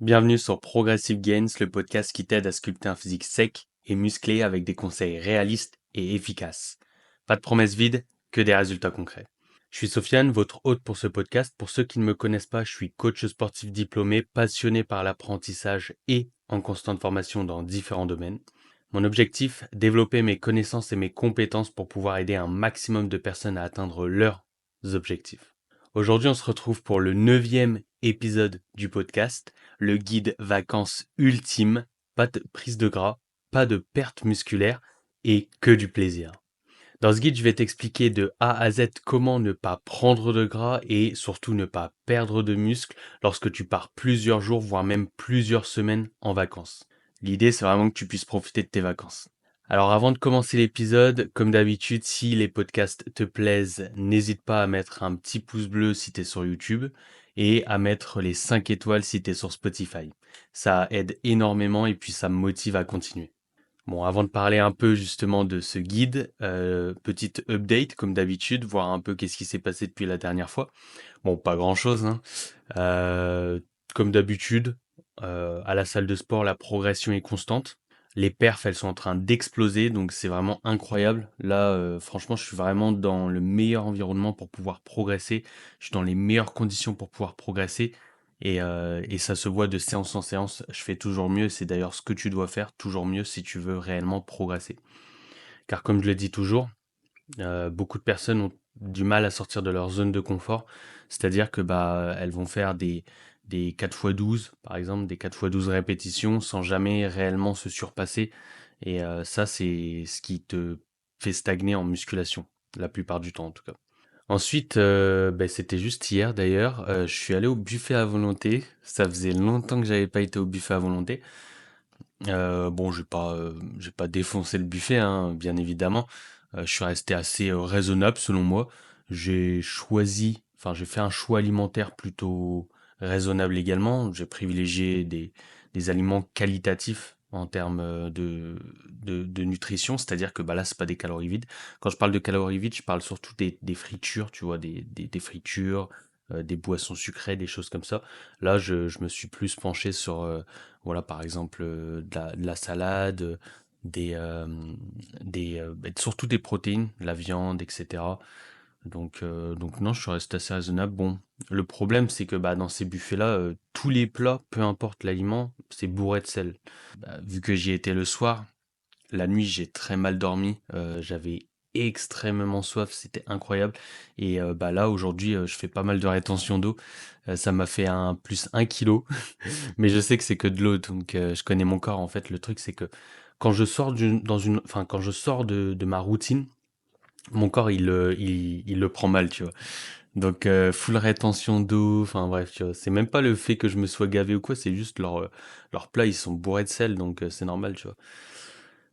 Bienvenue sur Progressive Gains, le podcast qui t'aide à sculpter un physique sec et musclé avec des conseils réalistes et efficaces. Pas de promesses vides, que des résultats concrets. Je suis Sofiane, votre hôte pour ce podcast. Pour ceux qui ne me connaissent pas, je suis coach sportif diplômé, passionné par l'apprentissage et en constante formation dans différents domaines. Mon objectif, développer mes connaissances et mes compétences pour pouvoir aider un maximum de personnes à atteindre leurs objectifs. Aujourd'hui, on se retrouve pour le 9e épisode du podcast, le guide vacances ultime, pas de prise de gras, pas de perte musculaire et que du plaisir. Dans ce guide, je vais t'expliquer de A à Z comment ne pas prendre de gras et surtout ne pas perdre de muscle lorsque tu pars plusieurs jours, voire même plusieurs semaines en vacances. L'idée, c'est vraiment que tu puisses profiter de tes vacances. Alors avant de commencer l'épisode, comme d'habitude, si les podcasts te plaisent, n'hésite pas à mettre un petit pouce bleu si tu es sur YouTube et à mettre les 5 étoiles si tu es sur Spotify. Ça aide énormément et puis ça me motive à continuer. Bon, avant de parler un peu justement de ce guide, petite update comme d'habitude, voir un peu qu'est-ce qui s'est passé depuis la dernière fois. Bon, pas grand-chose, hein. Euh, Comme d'habitude, à la salle de sport, la progression est constante. Les perfs, elles sont en train d'exploser, donc c'est vraiment incroyable. Là, franchement, je suis vraiment dans le meilleur environnement pour pouvoir progresser. Je suis dans les meilleures conditions pour pouvoir progresser. Et ça se voit de séance en séance. Je fais toujours mieux. C'est d'ailleurs ce que tu dois faire, toujours mieux si tu veux réellement progresser. Car comme je le dis toujours, beaucoup de personnes ont du mal à sortir de leur zone de confort. C'est-à-dire que bah elles vont faire des 4x12, par exemple, des 4x12 répétitions sans jamais réellement se surpasser. Et ça, c'est ce qui te fait stagner en musculation, la plupart du temps en tout cas. Ensuite, bah, c'était juste hier d'ailleurs, je suis allé au buffet à volonté. Ça faisait longtemps que j'avais pas été au buffet à volonté. Bon, j'ai pas défoncé le buffet, hein, bien évidemment. Je suis resté assez raisonnable selon moi. J'ai fait un choix alimentaire plutôt raisonnable également. J'ai privilégié des aliments qualitatifs en termes de nutrition, c'est-à-dire que bah là, c'est pas des calories vides. Quand je parle de calories vides, je parle surtout des fritures, tu vois, des fritures, des boissons sucrées, des choses comme ça. Là, je me suis plus penché sur voilà, par exemple, de la salade, surtout des protéines, la viande, etc. Donc non, je suis resté assez raisonnable. Bon, le problème, c'est que bah, dans ces buffets-là, tous les plats, peu importe l'aliment, c'est bourré de sel. Bah, vu que j'y étais le soir, la nuit, j'ai très mal dormi. J'avais extrêmement soif, c'était incroyable. Et bah là, aujourd'hui, je fais pas mal de rétention d'eau. Ça m'a fait un plus 1 kilo. Mais je sais que c'est que de l'eau, donc je connais mon corps. En fait, le truc, c'est que quand je sors quand je sors de ma routine, mon corps, il le prend mal, tu vois. Donc, full rétention d'eau, enfin bref, tu vois. C'est même pas le fait que je me sois gavé ou quoi, c'est juste leurs plats, ils sont bourrés de sel, donc c'est normal, tu vois.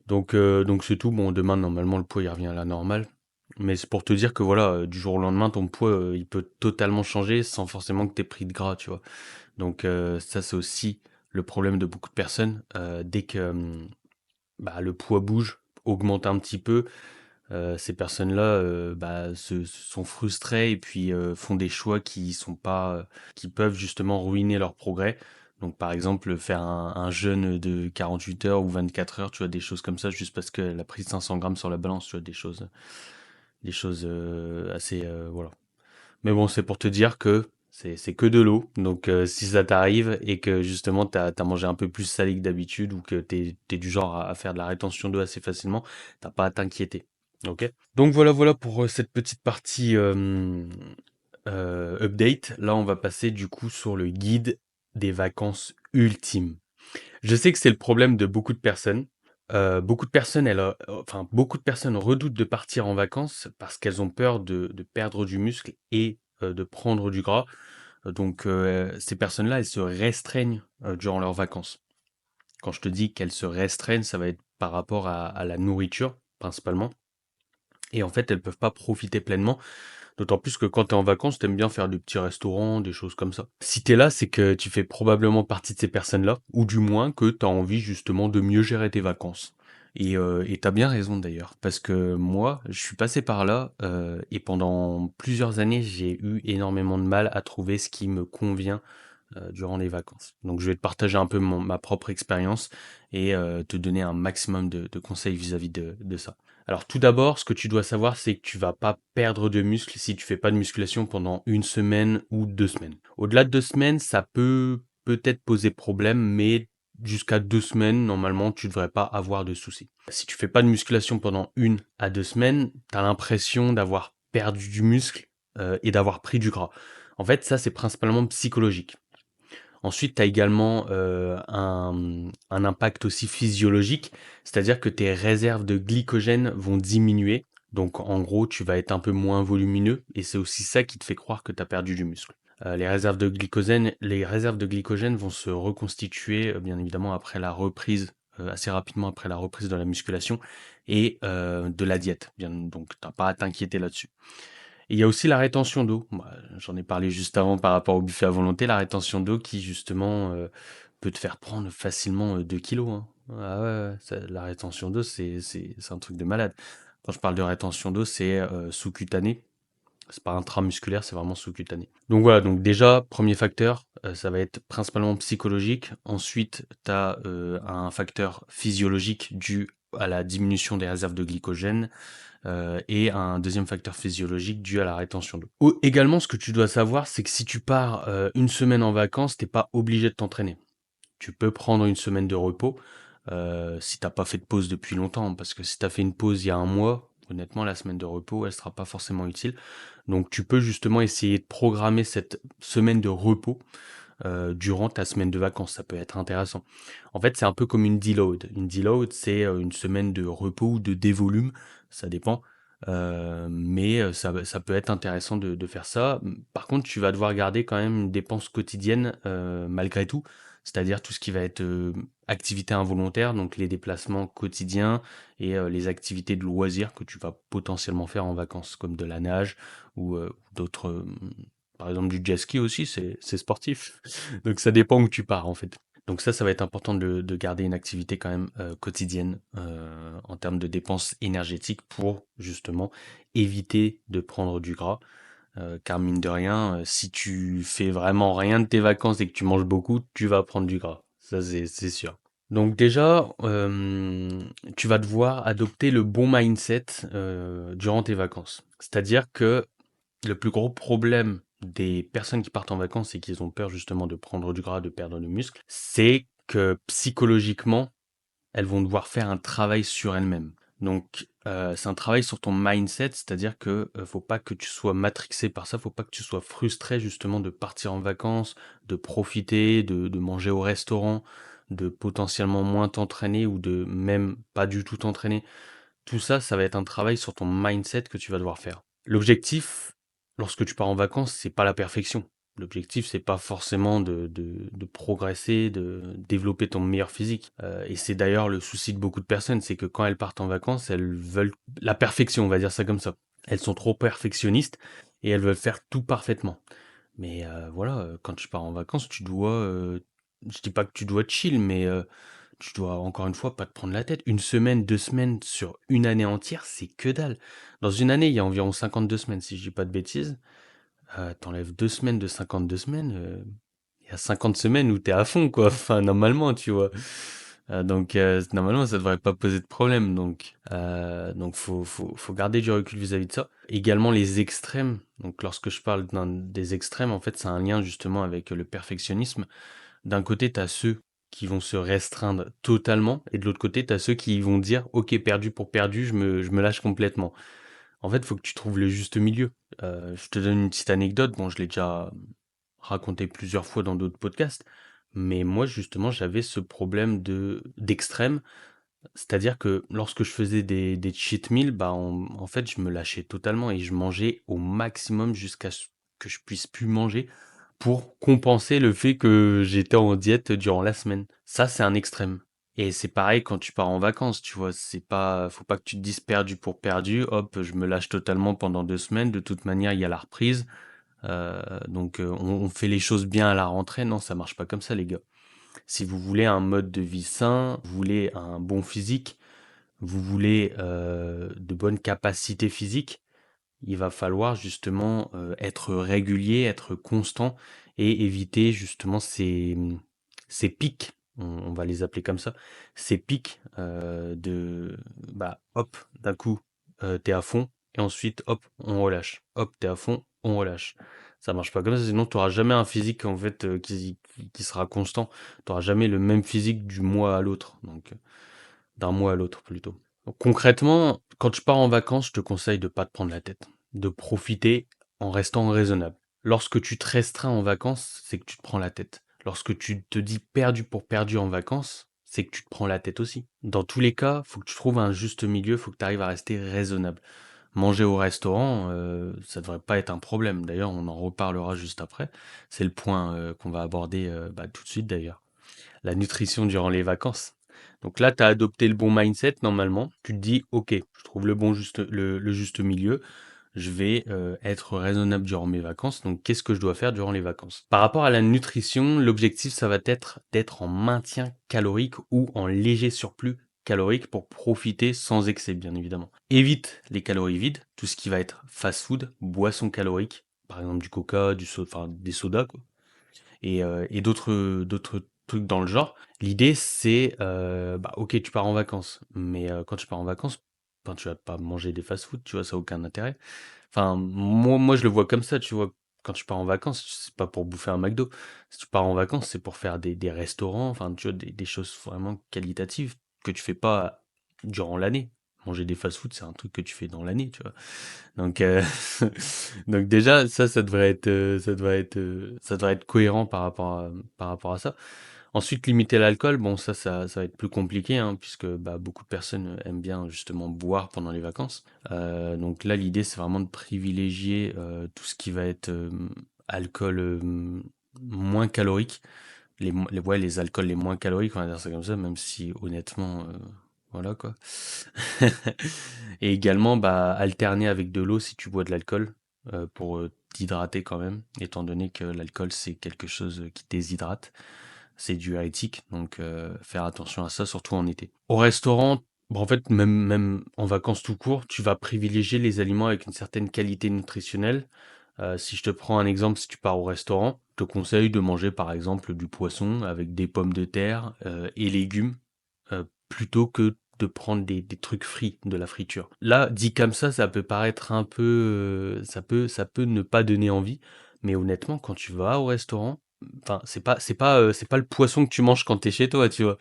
Donc c'est tout. Bon, demain, normalement, le poids, il revient à la normale. Mais c'est pour te dire que voilà, du jour au lendemain, ton poids, il peut totalement changer sans forcément que t'aies pris de gras, tu vois. Donc ça, c'est aussi le problème de beaucoup de personnes. Dès que bah, le poids bouge, augmente un petit peu, ces personnes-là bah, sont frustrées et puis font des choix qui sont pas, qui peuvent justement ruiner leur progrès. Donc par exemple, faire un jeûne de 48 heures ou 24 heures, tu vois, des choses comme ça, juste parce qu'elle a pris 500 grammes sur la balance, tu vois, des choses assez, voilà. Mais bon, c'est pour te dire que c'est que de l'eau. Donc si ça t'arrive et que justement t'as mangé un peu plus salé que d'habitude ou que t'es du genre à faire de la rétention d'eau assez facilement, t'as pas à t'inquiéter. Ok? Donc voilà pour cette petite partie update. Là, on va passer du coup sur le guide des vacances ultimes. Je sais que c'est le problème de beaucoup de personnes. Beaucoup de personnes, beaucoup de personnes redoutent de partir en vacances parce qu'elles ont peur de perdre du muscle et de prendre du gras. Donc, ces personnes-là, elles se restreignent durant leurs vacances. Quand je te dis qu'elles se restreignent, ça va être par rapport à la nourriture, principalement. Et en fait, elles peuvent pas profiter pleinement. D'autant plus que quand tu es en vacances, t'aimes bien faire des petits restaurants, des choses comme ça. Si t'es là, c'est que tu fais probablement partie de ces personnes-là, ou du moins que t'as envie justement de mieux gérer tes vacances. Et t'as bien raison d'ailleurs, parce que moi, je suis passé par là, et pendant plusieurs années, j'ai eu énormément de mal à trouver ce qui me convient durant les vacances. Donc je vais te partager un peu ma propre expérience et te donner un maximum de conseils vis-à-vis de ça. Alors tout d'abord, ce que tu dois savoir, c'est que tu vas pas perdre de muscle si tu fais pas de musculation pendant une semaine ou 2 semaines. Au-delà de 2 semaines, ça peut peut-être poser problème, mais jusqu'à 2 semaines, normalement, tu devrais pas avoir de soucis. Si tu fais pas de musculation pendant 1 à 2 semaines, tu as l'impression d'avoir perdu du muscle et d'avoir pris du gras. En fait, ça, c'est principalement psychologique. Ensuite, tu as également un impact aussi physiologique, c'est-à-dire que tes réserves de glycogène vont diminuer. Donc, en gros, tu vas être un peu moins volumineux et c'est aussi ça qui te fait croire que tu as perdu du muscle. Les réserves de glycogène vont se reconstituer, bien évidemment, après la reprise, assez rapidement après la reprise de la musculation et de la diète. Donc, tu n'as pas à t'inquiéter là-dessus. Et il y a aussi la rétention d'eau. Bah, j'en ai parlé juste avant par rapport au buffet à volonté, la rétention d'eau qui justement peut te faire prendre facilement 2 kilos, hein. Ah ouais, ouais, la rétention d'eau, c'est un truc de malade. Quand je parle de rétention d'eau, c'est sous-cutané. C'est pas intramusculaire, c'est vraiment sous-cutané. Donc voilà, donc déjà, premier facteur, ça va être principalement psychologique. Ensuite, tu as un facteur physiologique dû à la diminution des réserves de glycogène et un deuxième facteur physiologique dû à la rétention d'eau. Également, ce que tu dois savoir, c'est que si tu pars une semaine en vacances, t'es pas obligé de t'entraîner. Tu peux prendre une semaine de repos si t'as pas fait de pause depuis longtemps, parce que si tu as fait une pause il y a un mois, honnêtement, la semaine de repos, elle sera pas forcément utile. Donc tu peux justement essayer de programmer cette semaine de repos durant ta semaine de vacances. Ça peut être intéressant. En fait, c'est un peu comme une deload. Une deload, c'est une semaine de repos ou de dévolume, ça dépend. Mais ça peut être intéressant de faire ça. Par contre, tu vas devoir garder quand même une dépense quotidienne malgré tout. C'est-à-dire tout ce qui va être activité involontaire, donc les déplacements quotidiens et les activités de loisirs que tu vas potentiellement faire en vacances, comme de la nage ou d'autres, par exemple du jet ski aussi, c'est sportif. Donc ça dépend où tu pars en fait. Donc ça va être important de garder une activité quand même quotidienne en termes de dépenses énergétiques pour justement éviter de prendre du gras. Car mine de rien, si tu fais vraiment rien de tes vacances et que tu manges beaucoup, tu vas prendre du gras. Ça c'est sûr. Donc déjà, tu vas devoir adopter le bon mindset durant tes vacances. C'est-à-dire que le plus gros problème des personnes qui partent en vacances et qui ont peur justement de prendre du gras, de perdre du muscle, c'est que psychologiquement, elles vont devoir faire un travail sur elles-mêmes. Donc, c'est un travail sur ton mindset, c'est-à-dire que faut pas que tu sois matrixé par ça, faut pas que tu sois frustré justement de partir en vacances, de profiter, de manger au restaurant, de potentiellement moins t'entraîner ou de même pas du tout t'entraîner. Tout ça, ça va être un travail sur ton mindset que tu vas devoir faire. L'objectif, lorsque tu pars en vacances, c'est pas la perfection. L'objectif, c'est pas forcément de progresser, de développer ton meilleur physique. Et c'est d'ailleurs le souci de beaucoup de personnes, c'est que quand elles partent en vacances, elles veulent la perfection, on va dire ça comme ça. Elles sont trop perfectionnistes et elles veulent faire tout parfaitement. Mais voilà, quand tu pars en vacances, tu dois, je dis pas que tu dois chill, mais tu dois encore une fois pas te prendre la tête. Une semaine, 2 semaines sur une année entière, c'est que dalle. Dans une année, il y a environ 52 semaines, si je dis pas de bêtises. T'enlèves 2 semaines de 52 semaines, il y a 50 semaines où t'es à fond, quoi. Enfin, normalement, tu vois. Donc, normalement, ça devrait pas poser de problème. Donc faut garder du recul vis-à-vis de ça. Également, les extrêmes. Donc, lorsque je parle des extrêmes, en fait, c'est un lien justement avec le perfectionnisme. D'un côté, tu as ceux qui vont se restreindre totalement, et de l'autre côté, tu as ceux qui vont dire, ok, perdu pour perdu, je me lâche complètement. En fait, il faut que tu trouves le juste milieu. Je te donne une petite anecdote, bon, je l'ai déjà raconté plusieurs fois dans d'autres podcasts, mais moi, justement, j'avais ce problème d'extrême, c'est-à-dire que lorsque je faisais des cheat meals, bah, en fait, je me lâchais totalement et je mangeais au maximum jusqu'à ce que je puisse plus manger pour compenser le fait que j'étais en diète durant la semaine. Ça, c'est un extrême. Et c'est pareil quand tu pars en vacances, tu vois, faut pas que tu te dises perdu pour perdu, hop, je me lâche totalement pendant 2 semaines, de toute manière, il y a la reprise, donc on fait les choses bien à la rentrée, non, ça marche pas comme ça, les gars. Si vous voulez un mode de vie sain, vous voulez un bon physique, vous voulez de bonnes capacités physiques, il va falloir justement être régulier, être constant et éviter justement ces pics, on va les appeler comme ça, ces pics hop, d'un coup, t'es à fond, et ensuite, hop, on relâche. Hop, t'es à fond, on relâche. Ça marche pas comme ça, sinon tu n'auras jamais un physique en fait qui sera constant. Tu n'auras jamais le même physique du mois à l'autre, donc d'un mois à l'autre plutôt. Donc, concrètement, quand tu pars en vacances, je te conseille de pas te prendre la tête, de profiter en restant raisonnable. Lorsque tu te restreins en vacances, c'est que tu te prends la tête. Lorsque tu te dis perdu pour perdu en vacances, c'est que tu te prends la tête aussi. Dans tous les cas, faut que tu trouves un juste milieu, faut que tu arrives à rester raisonnable. Manger au restaurant, ça devrait pas être un problème. D'ailleurs, on en reparlera juste après. C'est le point qu'on va aborder tout de suite d'ailleurs. La nutrition durant les vacances. Donc là, tu as adopté le bon mindset normalement. Tu te dis, ok, je trouve le juste milieu. Je vais être raisonnable durant mes vacances. Donc, qu'est-ce que je dois faire durant les vacances? Par rapport à la nutrition, l'objectif, ça va être d'être en maintien calorique ou en léger surplus calorique pour profiter sans excès, bien évidemment. Évite les calories vides, tout ce qui va être fast-food, boissons caloriques, par exemple du coca, enfin des sodas, quoi, et d'autres trucs dans le genre. L'idée, c'est, ok, tu pars en vacances, mais quand tu pars en vacances, enfin, tu vas pas manger des fast-food, tu vois, ça a aucun intérêt. Enfin, moi, je le vois comme ça, tu vois. Quand tu pars en vacances, c'est pas pour bouffer un McDo. Si tu pars en vacances, c'est pour faire des restaurants, enfin, tu vois, des choses vraiment qualitatives que tu fais pas durant l'année. Manger des fast-food, c'est un truc que tu fais dans l'année, tu vois. Donc, donc déjà, ça devrait être cohérent par rapport à ça. Ensuite, limiter l'alcool, bon, ça va être plus compliqué, hein, puisque beaucoup de personnes aiment bien justement boire pendant les vacances. Donc là, l'idée, c'est vraiment de privilégier tout ce qui va être alcool moins calorique, ouais, les alcools les moins caloriques, on va dire ça comme ça, même si honnêtement, voilà quoi. Et également, alterner avec de l'eau si tu bois de l'alcool, pour t'hydrater quand même, étant donné que l'alcool c'est quelque chose qui déshydrate, c'est diurétique, donc faire attention à ça, surtout en été. Au restaurant, bon, en fait, même en vacances tout court, tu vas privilégier les aliments avec une certaine qualité nutritionnelle. Si je te prends un exemple, si tu pars au restaurant, je te conseille de manger par exemple du poisson avec des pommes de terre et légumes, plutôt que de prendre des trucs frits, de la friture. Là, dit comme ça peut paraître un peu, ça peut ne pas donner envie, mais honnêtement, quand tu vas au restaurant, enfin, c'est pas le poisson que tu manges quand t'es chez toi, tu vois.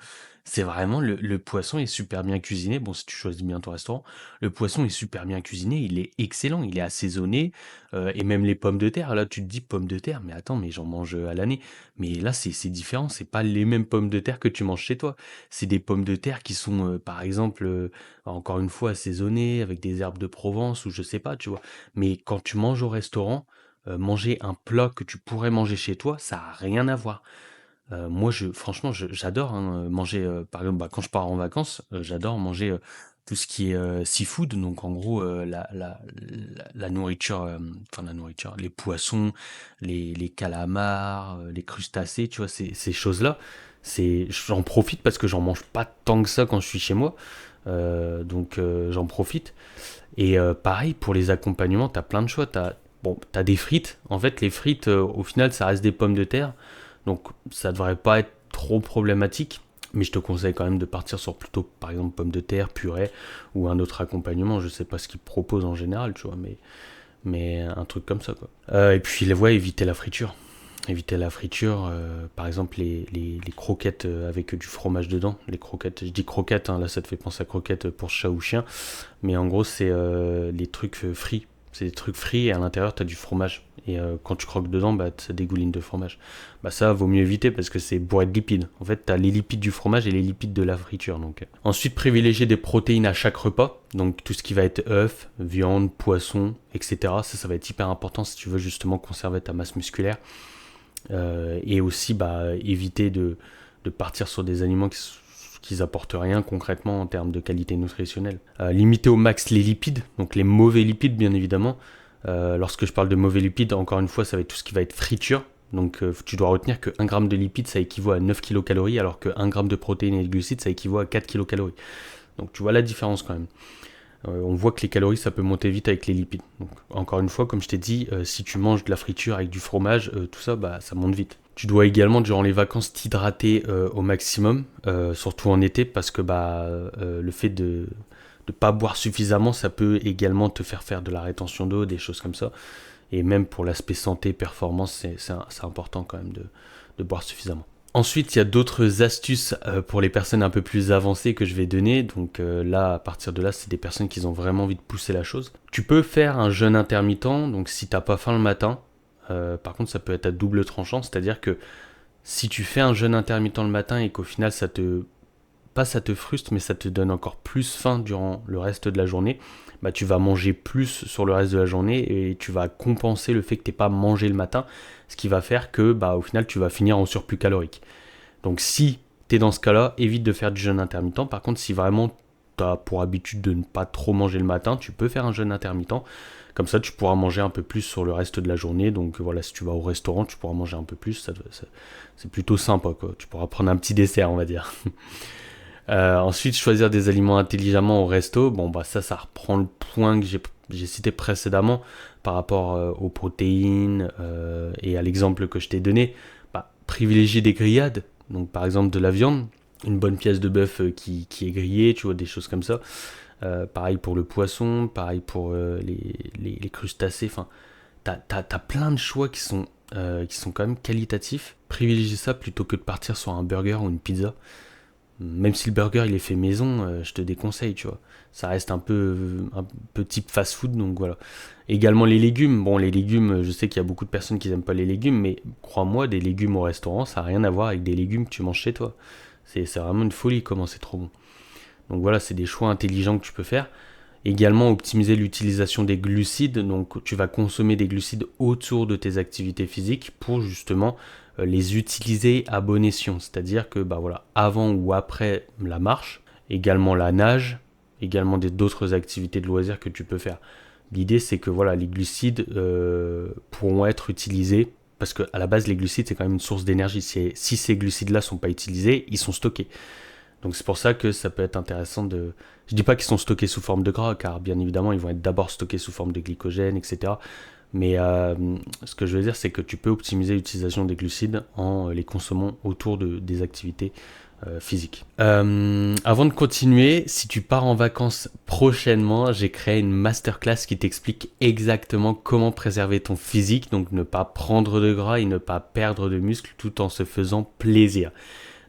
C'est vraiment le poisson est super bien cuisiné. Bon, si tu choisis bien ton restaurant, le poisson est super bien cuisiné, il est excellent, il est assaisonné, et même les pommes de terre. Là, tu te dis pommes de terre, mais attends, mais j'en mange à l'année. Mais là, c'est différent, c'est pas les mêmes pommes de terre que tu manges chez toi. C'est des pommes de terre qui sont, par exemple, encore une fois, assaisonnées avec des herbes de Provence ou je sais pas, tu vois. Mais quand tu manges au restaurant, manger un plat que tu pourrais manger chez toi, ça a rien à voir. Moi, franchement, j'adore hein, manger, par exemple, quand je pars en vacances, j'adore manger tout ce qui est seafood, donc en gros, la nourriture, enfin la nourriture, les poissons, les calamars, les crustacés, tu vois, ces choses-là, j'en profite parce que j'en mange pas tant que ça quand je suis chez moi, donc j'en profite. Et pareil, pour les accompagnements, t'as plein de choix. T'as des frites. En fait, les frites, au final, ça reste des pommes de terre. Donc, ça devrait pas être trop problématique. Mais je te conseille quand même de partir sur plutôt, par exemple, pommes de terre, purée, ou un autre accompagnement. Je sais pas ce qu'ils proposent en général, tu vois, mais un truc comme ça, quoi. Et puis, ouais, éviter la friture. Éviter la friture, par exemple les croquettes avec du fromage dedans. Les croquettes, je dis croquettes, hein, là ça te fait penser à croquettes pour chat ou chien, mais en gros c'est les trucs frits. C'est des trucs frits et à l'intérieur tu as du fromage. Et quand tu croques dedans, ça dégouline de fromage. Ça vaut mieux éviter parce que c'est bourré de lipides. En fait, tu as les lipides du fromage et les lipides de la friture. Donc. Ensuite, privilégier des protéines à chaque repas. Donc tout ce qui va être œufs, viande, poisson, etc. Ça va être hyper important si tu veux justement conserver ta masse musculaire. Et aussi éviter de partir sur des aliments qui apportent rien concrètement en termes de qualité nutritionnelle. Limiter au max les lipides, donc les mauvais lipides bien évidemment. Lorsque je parle de mauvais lipides, encore une fois, ça va être tout ce qui va être friture. Donc tu dois retenir que 1 g de lipides, ça équivaut à 9 kcal, alors que 1 g de protéines et de glucides, ça équivaut à 4 kcal. Donc tu vois la différence quand même. On voit que les calories, ça peut monter vite avec les lipides. Donc, encore une fois, comme je t'ai dit, si tu manges de la friture avec du fromage, tout ça, ça monte vite. Tu dois également, durant les vacances, t'hydrater au maximum, surtout en été, parce que le fait de ne pas boire suffisamment, ça peut également te faire de la rétention d'eau, des choses comme ça. Et même pour l'aspect santé, performance, c'est important quand même de boire suffisamment. Ensuite, il y a d'autres astuces pour les personnes un peu plus avancées que je vais donner. Donc là, à partir de là, c'est des personnes qui ont vraiment envie de pousser la chose. Tu peux faire un jeûne intermittent, donc si t'as pas faim le matin, par contre, ça peut être à double tranchant, c'est-à-dire que si tu fais un jeûne intermittent le matin et qu'au final, ça te frustre, mais ça te donne encore plus faim durant le reste de la journée, tu vas manger plus sur le reste de la journée et tu vas compenser le fait que tu n'aies pas mangé le matin, ce qui va faire que au final tu vas finir en surplus calorique. Donc si tu es dans ce cas-là, évite de faire du jeûne intermittent. Par contre, si vraiment tu as pour habitude de ne pas trop manger le matin, tu peux faire un jeûne intermittent. Comme ça, tu pourras manger un peu plus sur le reste de la journée. Donc voilà, si tu vas au restaurant, tu pourras manger un peu plus. C'est plutôt sympa, quoi. Tu pourras prendre un petit dessert, on va dire. Ensuite, choisir des aliments intelligemment au resto. Ça reprend le point que j'ai cité précédemment par rapport aux protéines et à l'exemple que je t'ai donné. Privilégier des grillades, donc par exemple de la viande, une bonne pièce de bœuf qui est grillée, tu vois, des choses comme ça. Pareil pour le poisson, pareil pour les crustacés. Enfin, t'as plein de choix qui sont quand même qualitatifs. Privilégier ça plutôt que de partir sur un burger ou une pizza. Même si le burger il est fait maison, je te déconseille, tu vois. Ça reste un peu type fast food, donc voilà. Également les légumes. Bon, les légumes, je sais qu'il y a beaucoup de personnes qui n'aiment pas les légumes, mais crois-moi, des légumes au restaurant, ça n'a rien à voir avec des légumes que tu manges chez toi. C'est vraiment une folie comment c'est trop bon. Donc voilà, c'est des choix intelligents que tu peux faire. Également, optimiser l'utilisation des glucides. Donc tu vas consommer des glucides autour de tes activités physiques pour justement les utiliser à bon escient. C'est-à-dire que avant ou après la marche, également la nage, également d'autres activités de loisirs que tu peux faire. L'idée, c'est que les glucides pourront être utilisés parce qu'à la base, les glucides, c'est quand même une source d'énergie. Si ces glucides-là ne sont pas utilisés, ils sont stockés. Donc c'est pour ça que ça peut être intéressant de... Je dis pas qu'ils sont stockés sous forme de gras, car bien évidemment, ils vont être d'abord stockés sous forme de glycogène, etc. Mais ce que je veux dire, c'est que tu peux optimiser l'utilisation des glucides en les consommant autour des activités physiques. Avant de continuer, si tu pars en vacances prochainement, j'ai créé une masterclass qui t'explique exactement comment préserver ton physique, donc ne pas prendre de gras et ne pas perdre de muscles tout en se faisant plaisir.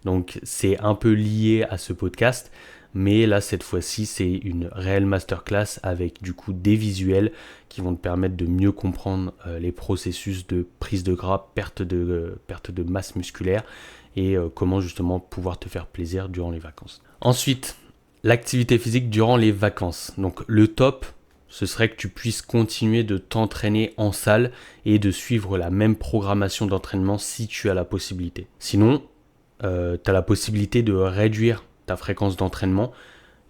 Donc c'est un peu lié à ce podcast, mais là cette fois-ci c'est une réelle masterclass avec du coup des visuels qui vont te permettre de mieux comprendre les processus de prise de gras, perte de masse musculaire et comment justement pouvoir te faire plaisir durant les vacances. Ensuite, l'activité physique durant les vacances. Donc le top, ce serait que tu puisses continuer de t'entraîner en salle et de suivre la même programmation d'entraînement si tu as la possibilité. Sinon, tu as la possibilité de réduire ta fréquence d'entraînement.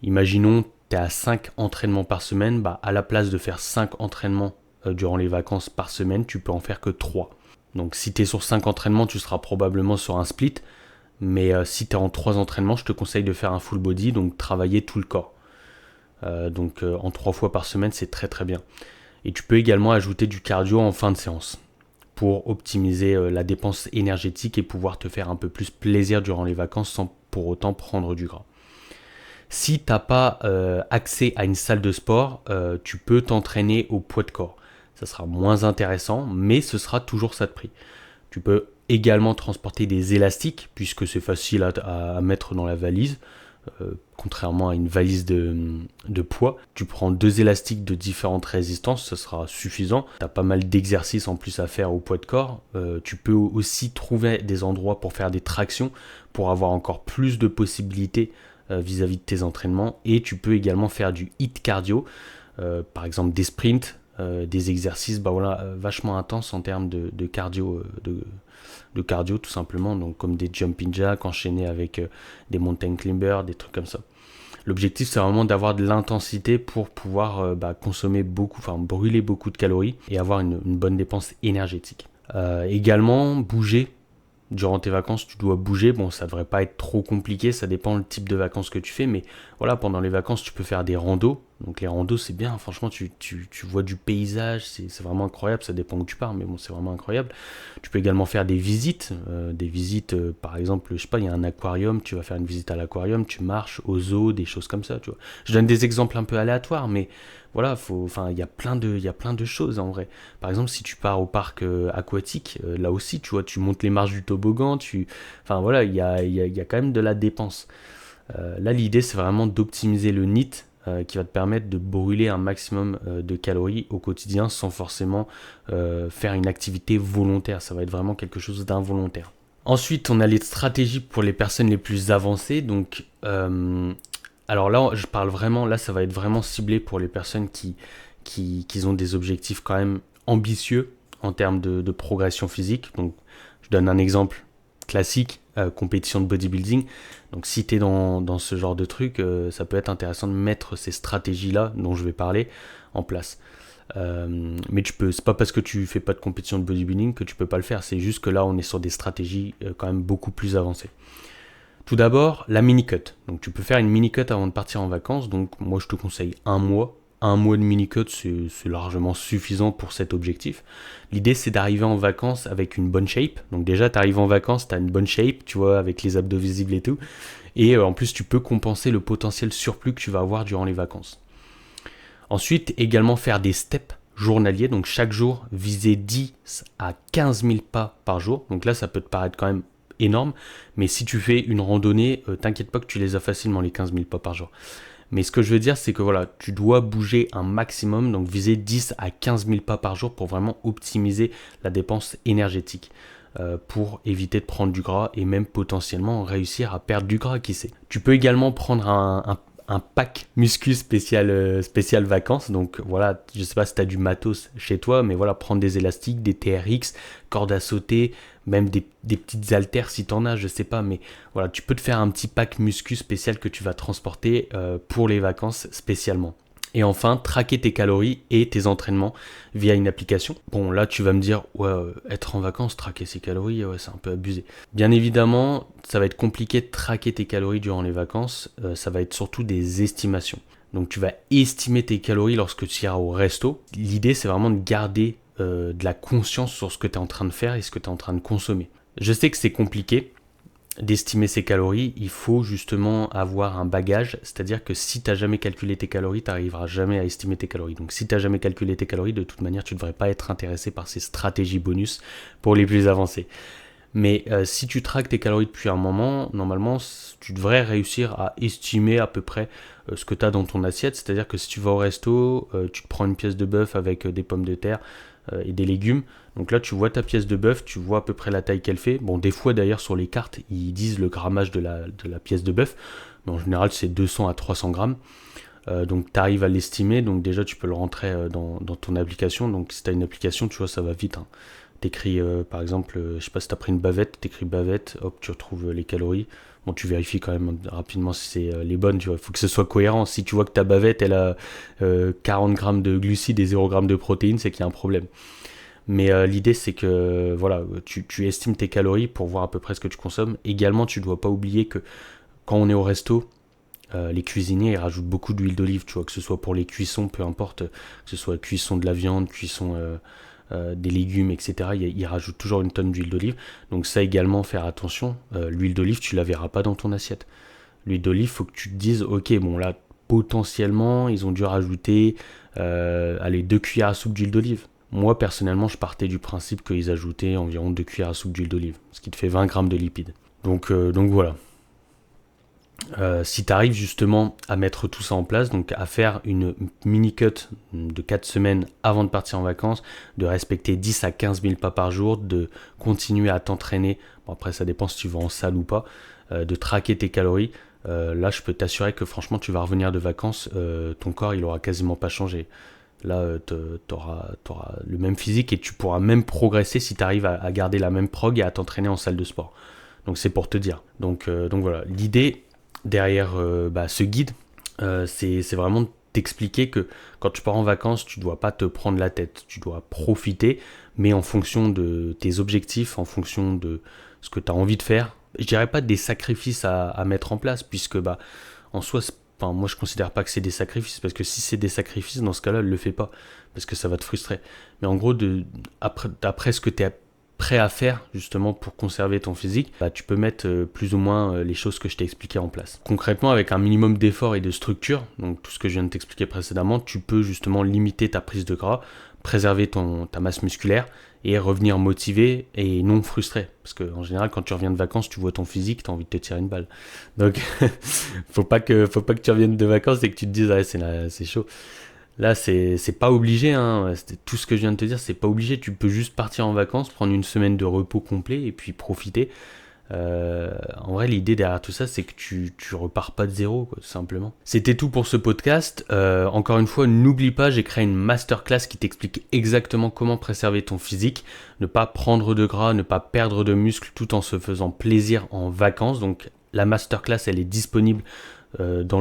Imaginons tu es à 5 entraînements par semaine, à la place de faire 5 entraînements durant les vacances par semaine, tu peux en faire que 3. Donc si tu es sur 5 entraînements, tu seras probablement sur un split, mais si tu es en 3 entraînements, je te conseille de faire un full body, donc travailler tout le corps. En 3 fois par semaine, c'est très très bien. Et tu peux également ajouter du cardio en fin de séance pour optimiser la dépense énergétique et pouvoir te faire un peu plus plaisir durant les vacances sans pour autant prendre du gras. Si tu n'as pas accès à une salle de sport, tu peux t'entraîner au poids de corps. Ça sera moins intéressant, mais ce sera toujours ça de prix. Tu peux également transporter des élastiques, puisque c'est facile à mettre dans la valise. Contrairement à une valise de poids, tu prends 2 élastiques de différentes résistances, ce sera suffisant. Tu as pas mal d'exercices en plus à faire au poids de corps. Tu peux aussi trouver des endroits pour faire des tractions, pour avoir encore plus de possibilités vis-à-vis de tes entraînements. Et tu peux également faire du HIIT cardio, par exemple des sprints, des exercices vachement intenses en termes de cardio, de cardio tout simplement, donc comme des jumping jacks enchaînés avec des mountain climbers, des trucs comme ça. L'objectif c'est vraiment d'avoir de l'intensité pour pouvoir consommer beaucoup, brûler beaucoup de calories et avoir une bonne dépense énergétique. Également bouger. Durant tes vacances, tu dois bouger. Bon, ça devrait pas être trop compliqué, ça dépend du type de vacances que tu fais, mais voilà, pendant les vacances, tu peux faire des randos. Donc les randos, c'est bien, franchement, tu vois du paysage, c'est vraiment incroyable, ça dépend où tu pars, mais bon, c'est vraiment incroyable. Tu peux également faire des visites, par exemple, je sais pas, il y a un aquarium, tu vas faire une visite à l'aquarium, tu marches au zoo, des choses comme ça, tu vois. Je donne des exemples un peu aléatoires, mais voilà, enfin, il y a plein de choses en vrai. Par exemple, si tu pars au parc aquatique, là aussi, tu vois, tu montes les marches du toboggan, enfin voilà, il y a quand même de la dépense. Là, l'idée, c'est vraiment d'optimiser le NEAT qui va te permettre de brûler un maximum de calories au quotidien sans forcément faire une activité volontaire. Ça va être vraiment quelque chose d'involontaire. Ensuite, on a les stratégies pour les personnes les plus avancées. Donc, alors là, je parle vraiment, là, ça va être vraiment ciblé pour les personnes qui ont des objectifs quand même ambitieux en termes de progression physique. Donc, je donne un exemple classique, compétition de bodybuilding. Donc si tu es dans ce genre de truc, ça peut être intéressant de mettre ces stratégies-là dont je vais parler en place. Mais c'est pas parce que tu fais pas de compétition de bodybuilding que tu peux pas le faire. C'est juste que là, on est sur des stratégies quand même beaucoup plus avancées. Tout d'abord, la mini-cut. Donc tu peux faire une mini-cut avant de partir en vacances. Donc moi, je te conseille un mois. Un mois de mini-cut, c'est largement suffisant pour cet objectif. L'idée, c'est d'arriver en vacances avec une bonne shape. Donc déjà, tu arrives en vacances, tu as une bonne shape, tu vois, avec les abdos visibles et tout. Et en plus, tu peux compenser le potentiel surplus que tu vas avoir durant les vacances. Ensuite, également faire des steps journaliers. Donc chaque jour, viser 10 à 15 000 pas par jour. Donc là, ça peut te paraître quand même énorme. Mais si tu fais une randonnée, t'inquiète pas que tu les as facilement, les 15 000 pas par jour. Mais ce que je veux dire, c'est que voilà, tu dois bouger un maximum, donc viser 10 à 15 000 pas par jour pour vraiment optimiser la dépense énergétique. Pour éviter de prendre du gras et même potentiellement réussir à perdre du gras, qui sait. Tu peux également prendre un pack muscu spécial vacances. Donc voilà, je sais pas si tu as du matos chez toi, mais voilà, prendre des élastiques, des TRX, cordes à sauter, même des petites haltères si tu en as, je sais pas, mais voilà, tu peux te faire un petit pack muscu spécial que tu vas transporter pour les vacances spécialement. Et enfin, traquer tes calories et tes entraînements via une application. Bon, là, tu vas me dire, ouais, être en vacances, traquer ses calories, ouais, c'est un peu abusé. Bien évidemment, ça va être compliqué de traquer tes calories durant les vacances. Ça va être surtout des estimations. Donc, tu vas estimer tes calories lorsque tu iras au resto. L'idée, c'est vraiment de garder de la conscience sur ce que tu es en train de faire et ce que tu es en train de consommer. Je sais que c'est compliqué d'estimer ses calories, il faut justement avoir un bagage, c'est-à-dire que si tu n'as jamais calculé tes calories, tu n'arriveras jamais à estimer tes calories. Donc si tu n'as jamais calculé tes calories, de toute manière, tu ne devrais pas être intéressé par ces stratégies bonus pour les plus avancés. Mais si tu traques tes calories depuis un moment, normalement, tu devrais réussir à estimer à peu près ce que tu as dans ton assiette. C'est-à-dire que si tu vas au resto, tu te prends une pièce de bœuf avec des pommes de terre et des légumes. Donc là, tu vois ta pièce de bœuf, tu vois à peu près la taille qu'elle fait. Bon, des fois, d'ailleurs, sur les cartes, ils disent le grammage de la pièce de bœuf. Mais en général, c'est 200 à 300 grammes. Donc, tu arrives à l'estimer. Donc, déjà, tu peux le rentrer dans ton application. Donc, si tu as une application, tu vois, ça va vite. Hein. T'écris, par exemple, je sais pas si tu as pris une bavette, t'écris bavette, hop, tu retrouves les calories. Bon, tu vérifies quand même rapidement si c'est les bonnes, tu vois. Il faut que ce soit cohérent. Si tu vois que ta bavette, elle a 40 grammes de glucides et 0 grammes de protéines, c'est qu'il y a un problème. Mais l'idée, c'est que voilà, tu estimes tes calories pour voir à peu près ce que tu consommes. Également, tu ne dois pas oublier que quand on est au resto, les cuisiniers ils rajoutent beaucoup d'huile d'olive, tu vois, que ce soit pour les cuissons, peu importe, que ce soit cuisson de la viande, cuisson des légumes, etc. Ils rajoutent toujours une tonne d'huile d'olive. Donc ça également, faire attention. L'huile d'olive, tu la verras pas dans ton assiette. L'huile d'olive, faut que tu te dises, ok, bon là, potentiellement, ils ont dû rajouter, allez, 2 cuillères à soupe d'huile d'olive. Moi, personnellement, je partais du principe qu'ils ajoutaient environ 2 cuillères à soupe d'huile d'olive, ce qui te fait 20 grammes de lipides. Donc voilà. Si tu arrives justement à mettre tout ça en place, donc à faire une mini-cut de 4 semaines avant de partir en vacances, de respecter 10 à 15 000 pas par jour, de continuer à t'entraîner, bon après ça dépend si tu vas en salle ou pas, de traquer tes calories, là je peux t'assurer que franchement tu vas revenir de vacances, ton corps il aura quasiment pas changé. Là, tu auras le même physique et tu pourras même progresser si tu arrives à garder la même prog et à t'entraîner en salle de sport. Donc c'est pour te dire. Donc voilà, l'idée derrière ce guide, c'est vraiment de t'expliquer que quand tu pars en vacances, tu ne dois pas te prendre la tête, tu dois profiter, mais en fonction de tes objectifs, en fonction de ce que tu as envie de faire. Je dirais pas des sacrifices à mettre en place, puisque en soi, enfin, moi je considère pas que c'est des sacrifices, parce que si c'est des sacrifices, dans ce cas-là, le fais pas, parce que ça va te frustrer. Mais en gros, après ce que tu es prêt à faire justement pour conserver ton physique, bah, tu peux mettre plus ou moins les choses que je t'ai expliquées en place. Concrètement, avec un minimum d'effort et de structure, donc tout ce que je viens de t'expliquer précédemment, tu peux justement limiter ta prise de gras, préserver ta masse musculaire et revenir motivé et non frustré. Parce qu'en général, quand tu reviens de vacances, tu vois ton physique, tu as envie de te tirer une balle. Donc, faut pas que tu reviennes de vacances et que tu te dises, ah, c'est chaud. Là, c'est pas obligé, hein. Tout ce que je viens de te dire, c'est pas obligé. Tu peux juste partir en vacances, prendre une semaine de repos complet et puis profiter. En vrai, l'idée derrière tout ça, c'est que tu repars pas de zéro, quoi, tout simplement. C'était tout pour ce podcast. Encore une fois, n'oublie pas, j'ai créé une masterclass qui t'explique exactement comment préserver ton physique, ne pas prendre de gras, ne pas perdre de muscles tout en se faisant plaisir en vacances. Donc, la masterclass, elle est disponible dans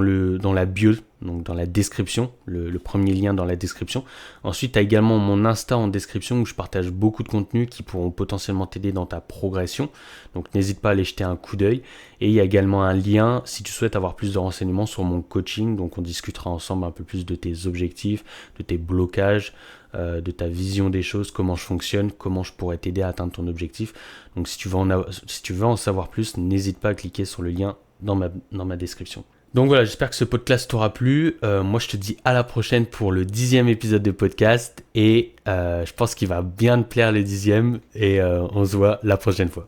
la bio, donc dans la description, le premier lien dans la description. Ensuite, tu as également mon Insta en description où je partage beaucoup de contenus qui pourront potentiellement t'aider dans ta progression. Donc n'hésite pas à aller jeter un coup d'œil. Et il y a également un lien si tu souhaites avoir plus de renseignements sur mon coaching. Donc on discutera ensemble un peu plus de tes objectifs, de tes blocages, de ta vision des choses, comment je fonctionne, comment je pourrais t'aider à atteindre ton objectif. Donc si tu veux en savoir plus, n'hésite pas à cliquer sur le lien dans ma description. Donc voilà, j'espère que ce podcast t'aura plu. Moi, je te dis à la prochaine pour le 10e épisode de podcast. Et je pense qu'il va bien te plaire le 10e. Et on se voit la prochaine fois.